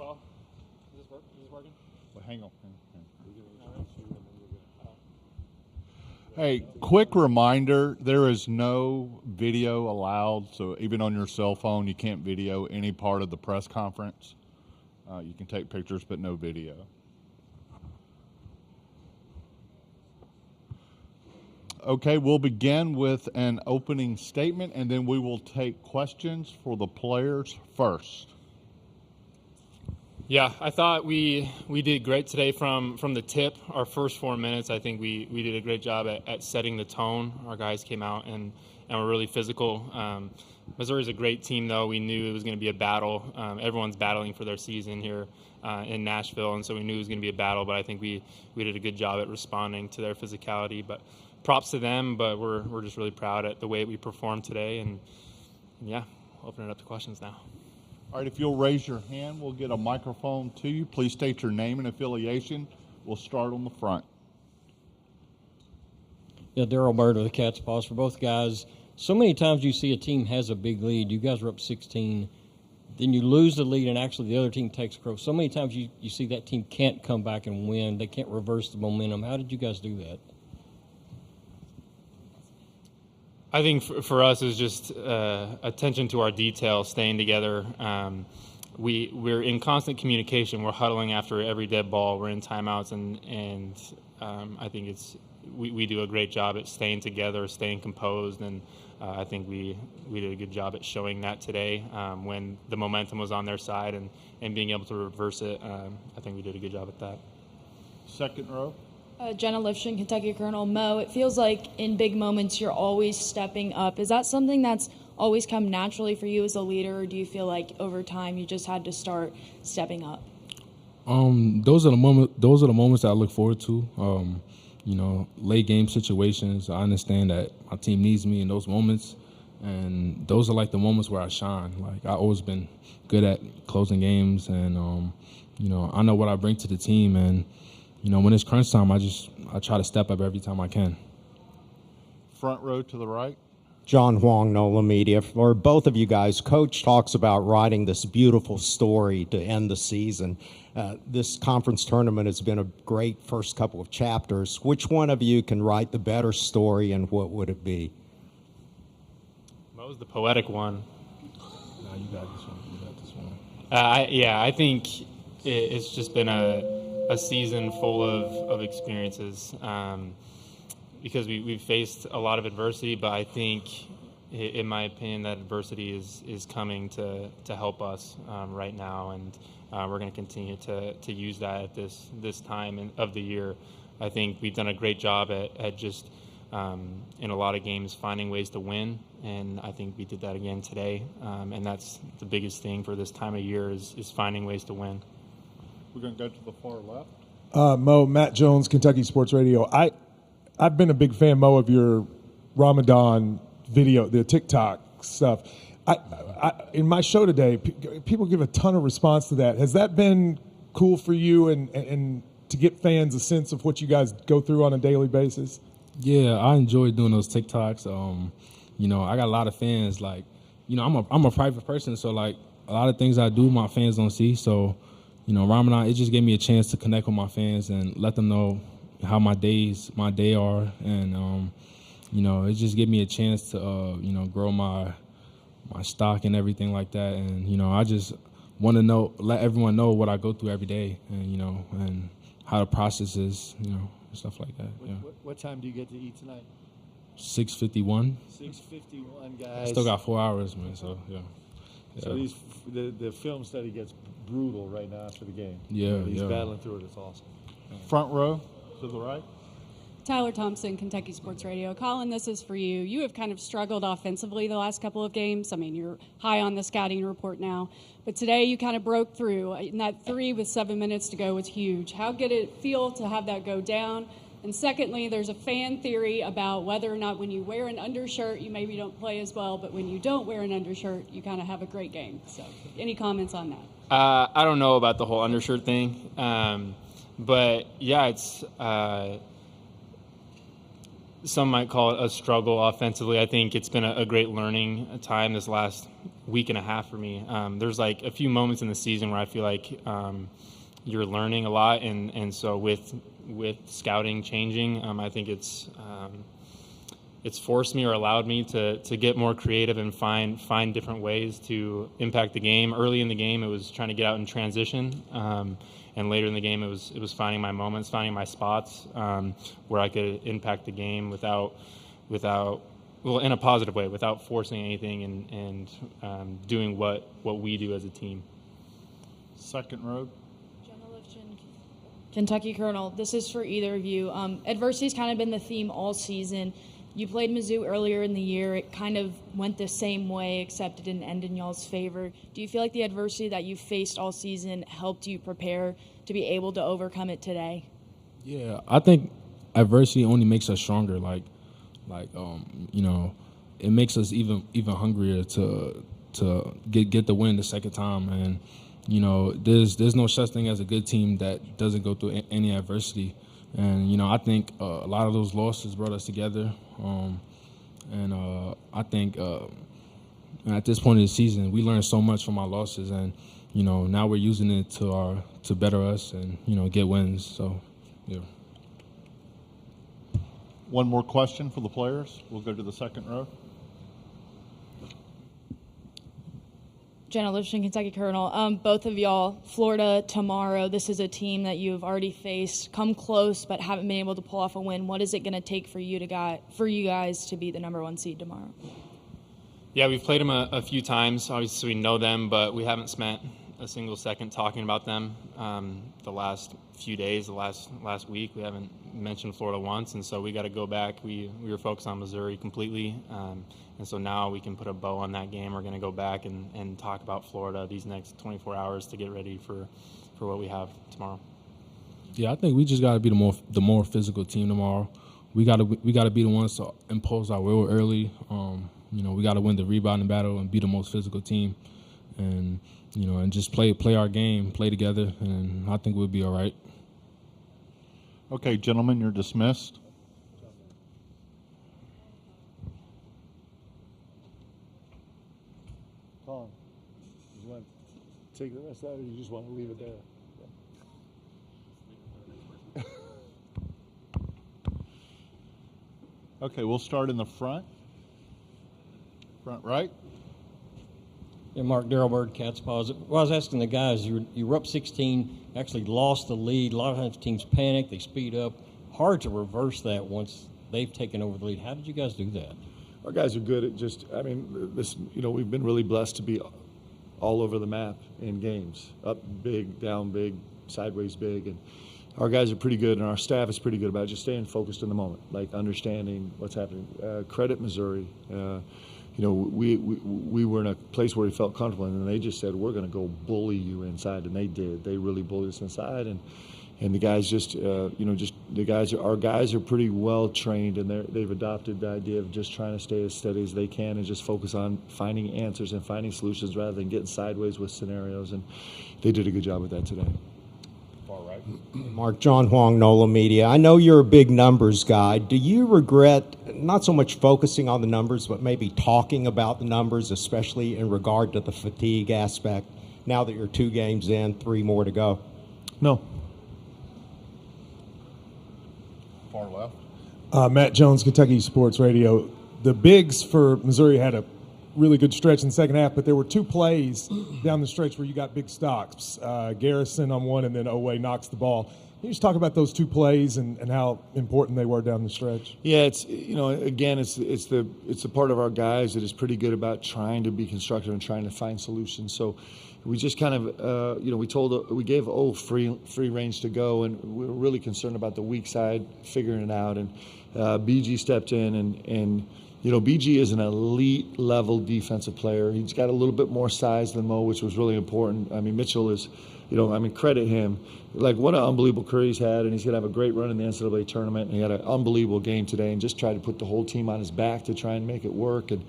call. Is this working? Well, hang on. Hey, quick reminder, there is no video allowed, so even on your cell phone, you can't video any part of the press conference. You can take pictures, but no video. Okay, we'll begin with an opening statement, and then we will take questions for the players first. Yeah, I thought we did great today from the tip. Our first 4 minutes, I think we did a great job at setting the tone. Our guys came out and were really physical. Missouri's a great team, though. We knew it was going to be a battle. Everyone's battling for their season here in Nashville, and so we knew it was going to be a battle, but I think we did a good job at responding to their physicality. But props to them, but we're just really proud at the way we performed today, and yeah, open it up to questions now. All right, if you'll raise your hand, we'll get a microphone to you. Please state your name and affiliation. We'll start on the front. Yeah, Daryl Bird of the Cats. Pause for both guys. So many times you see a team has a big lead. You guys are up 16. Then you lose the lead, and actually the other team takes control. So many times you see that team can't come back and win. They can't reverse the momentum. How did you guys do that? I think for us is just attention to our details, staying together. We're in constant communication. We're huddling after every dead ball. We're in timeouts, and I think we do a great job at staying together, staying composed, and I think we did a good job at showing that today when the momentum was on their side and being able to reverse it. I think we did a good job at that. Second row. Jenna Lifshin, Kentucky Colonel. Mo, it feels like in big moments you're always stepping up. Is that something that's always come naturally for you as a leader, or do you feel like over time you just had to start stepping up? Those are the moments that I look forward to. Late game situations. I understand that my team needs me in those moments, and those are like the moments where I shine. Like I've always been good at closing games, and I know what I bring to the team, and when it's crunch time, I try to step up every time I can. Front row to the right. John Huang, NOLA Media. For both of you guys, Coach talks about writing this beautiful story to end the season. This conference tournament has been a great first couple of chapters. Which one of you can write the better story, and what would it be? What was the poetic one? No, you got this one. I think it's just been a season full of experiences because we've faced a lot of adversity, but I think, in my opinion, that adversity is coming to help us right now, and we're going to continue to use that at this time of the year. I think we've done a great job at just in a lot of games finding ways to win, and I think we did that again today, and that's the biggest thing for this time of year is finding ways to win. We're going to go to the far left. Mo, Matt Jones, Kentucky Sports Radio. I've been a big fan, Mo, of your Ramadan video, the TikTok stuff. In my show today, people give a ton of response to that. Has that been cool for you and to get fans a sense of what you guys go through on a daily basis? Yeah, I enjoy doing those TikToks. I got a lot of fans. Like, I'm a private person, so like a lot of things I do, my fans don't see. So, Ramadan, it just gave me a chance to connect with my fans and let them know how my day are, and it just gave me a chance to grow my stock and everything like that. And I just want to let everyone know what I go through every day, and and how the process is, stuff like that. Yeah. What time do you get to eat tonight? 6:51. 6:51, guys. Still got 4 hours, man. So yeah. So the film study gets brutal right now after the game. Yeah, he's battling through it. It's awesome. Front row to the right. Tyler Thompson, Kentucky Sports Radio. Colin, this is for you. You have kind of struggled offensively the last couple of games. I mean, you're high on the scouting report now. But today you kind of broke through. And that 3 with 7 minutes to go was huge. How did it feel to have that go down? And secondly, there's a fan theory about whether or not when you wear an undershirt, you maybe don't play as well. But when you don't wear an undershirt, you kind of have a great game. So any comments on that? I don't know about the whole undershirt thing. But, yeah, some might call it a struggle offensively. I think it's been a great learning time this last week and a half for me. There's like a few moments in the season where I feel like you're learning a lot, and so with scouting changing, I think it's forced me or allowed me to get more creative and find different ways to impact the game. Early in the game, it was trying to get out in transition, and later in the game, it was finding my moments, finding my spots where I could impact the game without well, in a positive way, without forcing anything and doing what we do as a team. Second row. Kentucky Colonel, this is for either of you. Adversity's kind of been the theme all season. You played Mizzou earlier in the year. It kind of went the same way, except it didn't end in y'all's favor. Do you feel like the adversity that you faced all season helped you prepare to be able to overcome it today? Yeah, I think adversity only makes us stronger. It makes us even hungrier to get the win the second time. And there's no such thing as a good team that doesn't go through any adversity. And I think a lot of those losses brought us together. I think at this point in the season, we learned so much from our losses, and now we're using it to better us and get wins. So, yeah. One more question for the players. We'll go to the second row. Jenna Lipshin, Kentucky Colonel. Both of y'all, Florida tomorrow. This is a team that you've already faced, come close, but haven't been able to pull off a win. What is it going to take for you guys to be the number 1 seed tomorrow? Yeah, we've played them a few times. Obviously, we know them, but we haven't spent a single second talking about them the last few days, the last week. We haven't mentioned Florida once, and so we got to go back. We were focused on Missouri completely, and so now we can put a bow on that game. We're going to go back and talk about Florida these next 24 hours to get ready for what we have tomorrow. Yeah, I think we just got to be the more physical team tomorrow. We got to be the ones to impose our will early. We got to win the rebounding battle and be the most physical team, and and just play our game, play together, and I think we'll be all right. Okay, gentlemen, you're dismissed. Colin, you want to take the rest out, or you just want to leave it there? Okay, we'll start in the front. Front right. Yeah, Mark, Darryl Bird, Cats Pause. Well, I was asking the guys, you were up 16, actually lost the lead. A lot of times teams panic, they speed up. Hard to reverse that once they've taken over the lead. How did you guys do that? Our guys are good at we've been really blessed to be all over the map in games. Up big, down big, sideways big. And our guys are pretty good, and our staff is pretty good about just staying focused in the moment, like understanding what's happening. Credit Missouri. We were in a place where we felt comfortable, and they just said, we're going to go bully you inside, and they did. They really bullied us inside, and the guys our guys are pretty well trained, and they've adopted the idea of just trying to stay as steady as they can and just focus on finding answers and finding solutions rather than getting sideways with scenarios, and they did a good job with that today. Far right. Mark, John Huang, NOLA Media. I know you're a big numbers guy. Do you regret not so much focusing on the numbers, but maybe talking about the numbers, especially in regard to the fatigue aspect, now that you're 2 games in, 3 more to go? No. Far left. Matt Jones, Kentucky Sports Radio. The bigs for Missouri had a really good stretch in the second half, but there were 2 plays down the stretch where you got big stops. Garrison on one, and then Oweh knocks the ball. Can you just talk about those 2 plays and how important they were down the stretch? Yeah, it's the part of our guys that is pretty good about trying to be constructive and trying to find solutions. So we just kind of we gave free range to go, and we were really concerned about the weak side figuring it out. And BG stepped in, and BG is an elite level defensive player. He's got a little bit more size than Mo, which was really important. I mean, Mitchell is, credit him. Like, what an unbelievable career he's had, and he's going to have a great run in the NCAA tournament. And he had an unbelievable game today and just tried to put the whole team on his back to try and make it work. And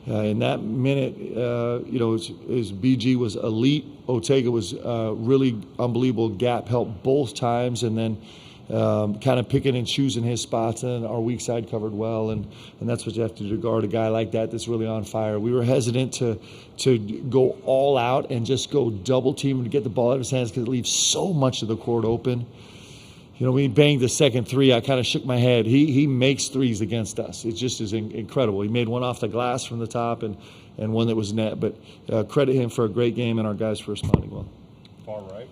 in that minute, his BG was elite. Ortega was really unbelievable gap help both times. And then kind of picking and choosing his spots, and our weak side covered well, and that's what you have to do to guard a guy like that that's really on fire. We were hesitant to go all out and just go double team to get the ball out of his hands because it leaves so much of the court open. You know, when he banged the second three, I kind of shook my head. He makes threes against us. It just is incredible. He made one off the glass from the top and one that was net. But credit him for a great game and our guys for responding well. Far right.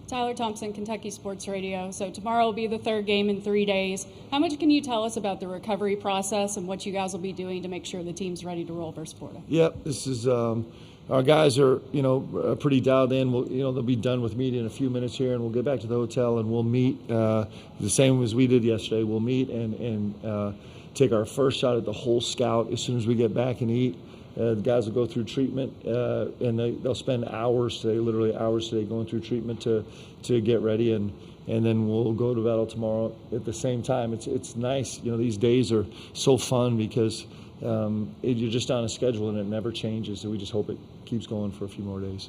Tyler Thompson, Kentucky Sports Radio. So tomorrow will be the third game in 3 days. How much can you tell us about the recovery process and what you guys will be doing to make sure the team's ready to roll versus Florida? Yep, this is our guys are pretty dialed in. They'll be done with meeting in a few minutes here, and we'll get back to the hotel and we'll meet the same as we did yesterday. We'll meet and take our first shot at the whole scout as soon as we get back and eat. The guys will go through treatment, and they'll spend hours today, literally hours today, going through treatment to get ready, and then we'll go to battle tomorrow at the same time. It's nice, these days are so fun because you're just on a schedule and it never changes, so we just hope it keeps going for a few more days.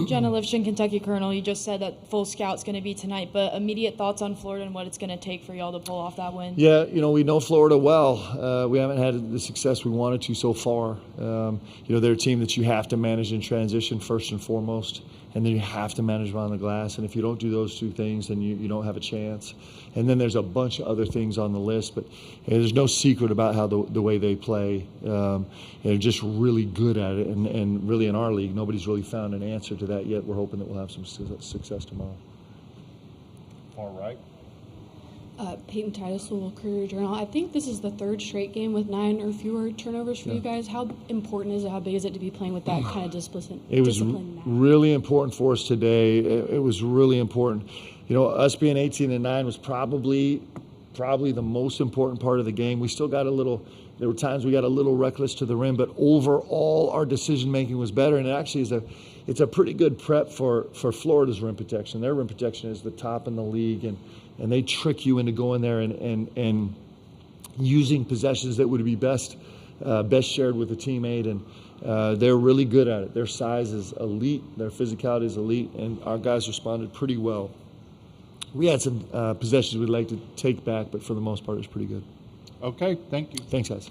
Jenna Lifshin, Kentucky Colonel, you just said that full scout's going to be tonight, but immediate thoughts on Florida and what it's going to take for y'all to pull off that win? Yeah, we know Florida well. We haven't had the success we wanted to so far. They're a team that you have to manage in transition first and foremost, and then you have to manage on the glass. And if you don't do those two things, then you don't have a chance. And then there's a bunch of other things on the list, but there's no secret about how the way they play. They're just really good at it, and really in our league, nobody's really found an answer to that yet. We're hoping that we'll have some success tomorrow. Far right. Peyton Titus, Louisville Courier-Journal. I think this is the third straight game with 9 or fewer turnovers for you guys. How important is it? How big is it to be playing with that kind of discipline? It was really important for us today. It was really important. Us being 18-9 was probably the most important part of the game. We still got there were times we got a little reckless to the rim, but overall our decision making was better, and it actually it's a pretty good prep for Florida's rim protection. Their rim protection is the top in the league, and they trick you into going there and using possessions that would be best shared with a teammate, and they're really good at it. Their size is elite, their physicality is elite, and our guys responded pretty well. We had some possessions we'd like to take back, but for the most part, it was pretty good. Okay, thank you. Thanks, guys.